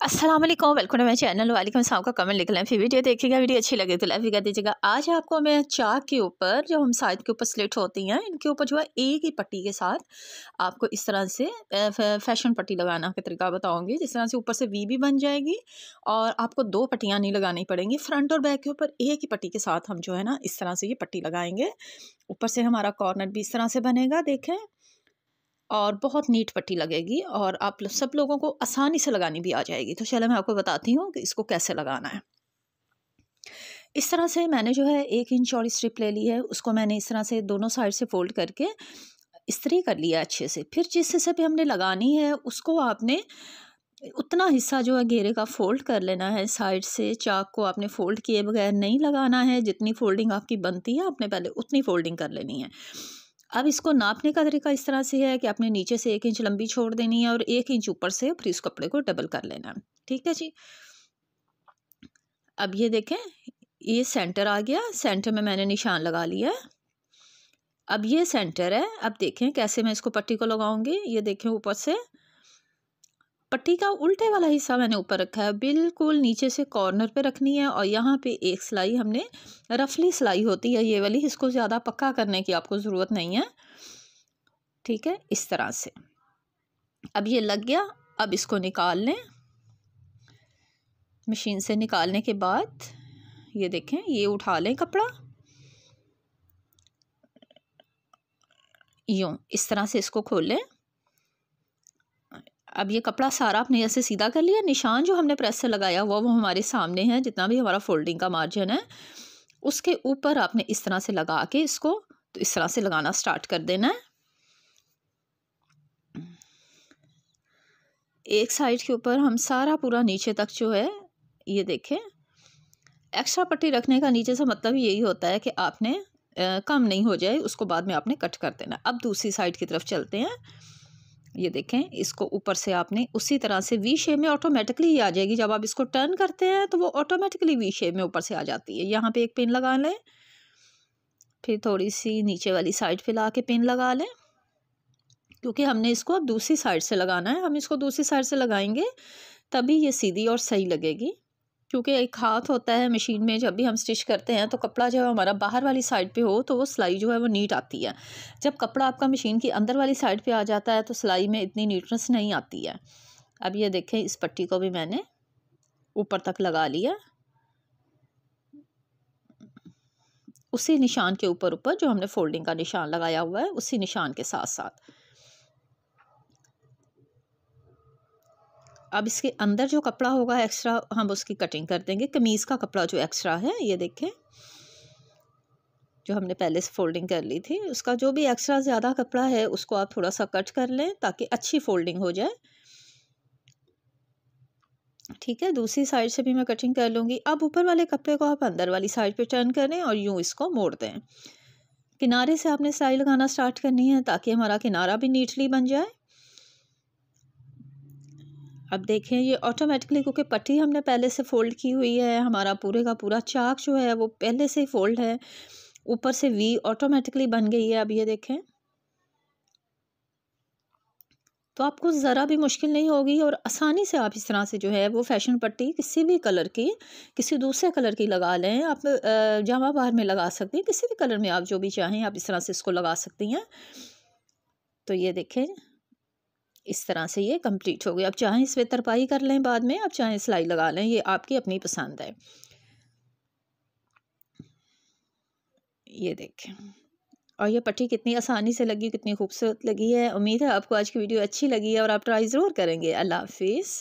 अस्सलाम वालेकुम, welcome to my channel. वालेकुम अस्सलाम का कमेंट लिख लें, फिर वीडियो देखिएगा। वीडियो अच्छी लगे तो लाइक भी कर दीजिएगा। आज आपको मैं चाक के ऊपर जो हम साइड के ऊपर स्लिट होती हैं इनके ऊपर जो है एक ही पट्टी के साथ आपको इस तरह से फैशन पट्टी लगाना का तरीका बताऊंगी। जिस तरह से ऊपर से वी भी बन जाएगी और आपको दो पट्टियाँ नहीं लगानी पड़ेंगी। फ्रंट और बैक के ऊपर एक ही पट्टी के साथ हम जो है ना इस तरह से ये पट्टी लगाएंगे। ऊपर से हमारा कॉर्नर भी इस तरह से बनेगा, देखें, और बहुत नीट पट्टी लगेगी और आप सब लोगों को आसानी से लगानी भी आ जाएगी। तो चलो मैं आपको बताती हूँ कि इसको कैसे लगाना है। इस तरह से मैंने जो है 1 इंच चौड़ी स्ट्रिप ले ली है, उसको मैंने इस तरह से दोनों साइड से फोल्ड करके इस्त्री कर लिया अच्छे से। फिर जिस हिस्से पे हमने लगानी है उसको आपने उतना हिस्सा जो है घेरे का फोल्ड कर लेना है। साइड से चाक को आपने फोल्ड किए बगैर नहीं लगाना है। जितनी फोल्डिंग आपकी बनती है आपने पहले उतनी फोल्डिंग कर लेनी है। अब इसको नापने का तरीका इस तरह से है कि आपने नीचे से 1 इंच लंबी छोड़ देनी है और 1 इंच ऊपर से फिर इस कपड़े को डबल कर लेना है। ठीक है जी। अब ये देखें, ये सेंटर आ गया। सेंटर में मैंने निशान लगा लिया है। अब ये सेंटर है। अब देखें कैसे मैं इसको पट्टी को लगाऊंगी। ये देखें, ऊपर से पट्टी का उल्टे वाला हिस्सा मैंने ऊपर रखा है, बिल्कुल नीचे से कॉर्नर पे रखनी है। और यहाँ पे एक सिलाई हमने रफली सिलाई होती है ये वाली, इसको ज़्यादा पक्का करने की आपको ज़रूरत नहीं है। ठीक है, इस तरह से। अब ये लग गया। अब इसको निकाल लें। मशीन से निकालने के बाद ये देखें, ये उठा लें कपड़ा यूँ इस तरह से, इसको खोल लें। अब ये कपड़ा सारा आपने ऐसे सीधा कर लिया। निशान जो हमने प्रेस से लगाया हुआ वो हमारे सामने है। जितना भी हमारा फोल्डिंग का मार्जिन है उसके ऊपर आपने इस तरह से लगा के इसको तो इस तरह से लगाना स्टार्ट कर देना है। एक साइड के ऊपर हम सारा पूरा नीचे तक जो है, ये देखें, एक्स्ट्रा पट्टी रखने का नीचे से मतलब यही होता है कि आपने कम नहीं हो जाए, उसको बाद में आपने कट कर देना। अब दूसरी साइड की तरफ चलते हैं। ये देखें, इसको ऊपर से आपने उसी तरह से वी शेप में ऑटोमेटिकली ही आ जाएगी। जब आप इसको टर्न करते हैं तो वो ऑटोमेटिकली वी शेप में ऊपर से आ जाती है। यहाँ पे एक पिन लगा लें, फिर थोड़ी सी नीचे वाली साइड पे ला के पिन लगा लें, क्योंकि हमने इसको अब दूसरी साइड से लगाना है। हम इसको दूसरी साइड से लगाएंगे तभी ये सीधी और सही लगेगी। क्योंकि एक हाथ होता है मशीन में, जब भी हम स्टिच करते हैं तो कपड़ा जो है हमारा बाहर वाली साइड पे हो तो वो सिलाई जो है वो नीट आती है। जब कपड़ा आपका मशीन की अंदर वाली साइड पे आ जाता है तो सिलाई में इतनी नीटनेस नहीं आती है। अब ये देखें, इस पट्टी को भी मैंने ऊपर तक लगा लिया, उसी निशान के ऊपर ऊपर जो हमने फोल्डिंग का निशान लगाया हुआ है उसी निशान के साथ साथ। अब इसके अंदर जो कपड़ा होगा एक्स्ट्रा हम उसकी कटिंग कर देंगे। कमीज़ का कपड़ा जो एक्स्ट्रा है, ये देखें, जो हमने पहले से फोल्डिंग कर ली थी, उसका जो भी एक्स्ट्रा ज़्यादा कपड़ा है उसको आप थोड़ा सा कट कर लें ताकि अच्छी फोल्डिंग हो जाए। ठीक है, दूसरी साइड से भी मैं कटिंग कर लूँगी। अब ऊपर वाले कपड़े को आप अंदर वाली साइड पे टर्न करें और यूँ इसको मोड़ दें। किनारे से आपने सिलाई लगाना स्टार्ट करनी है ताकि हमारा किनारा भी नीटली बन जाए। अब देखें, ये ऑटोमेटिकली, क्योंकि पट्टी हमने पहले से फ़ोल्ड की हुई है, हमारा पूरे का पूरा चाक जो है वो पहले से ही फ़ोल्ड है, ऊपर से वी ऑटोमेटिकली बन गई है। अब ये देखें, तो आपको ज़रा भी मुश्किल नहीं होगी और आसानी से आप इस तरह से जो है वो फैशन पट्टी किसी भी कलर की, किसी दूसरे कलर की लगा लें। आप जामा बार में लगा सकती हैं, किसी भी कलर में आप जो भी चाहें आप इस तरह से इसको लगा सकती हैं। तो ये देखें, इस तरह से ये कंप्लीट हो गई। अब चाहें इस पर तरपाई कर लें बाद में, आप चाहें सिलाई लगा लें, ये आपकी अपनी पसंद है। ये देखें, और ये पट्टी कितनी आसानी से लगी, कितनी खूबसूरत लगी है। उम्मीद है आपको आज की वीडियो अच्छी लगी है और आप ट्राई ज़रूर करेंगे। अल्लाह हाफिज़।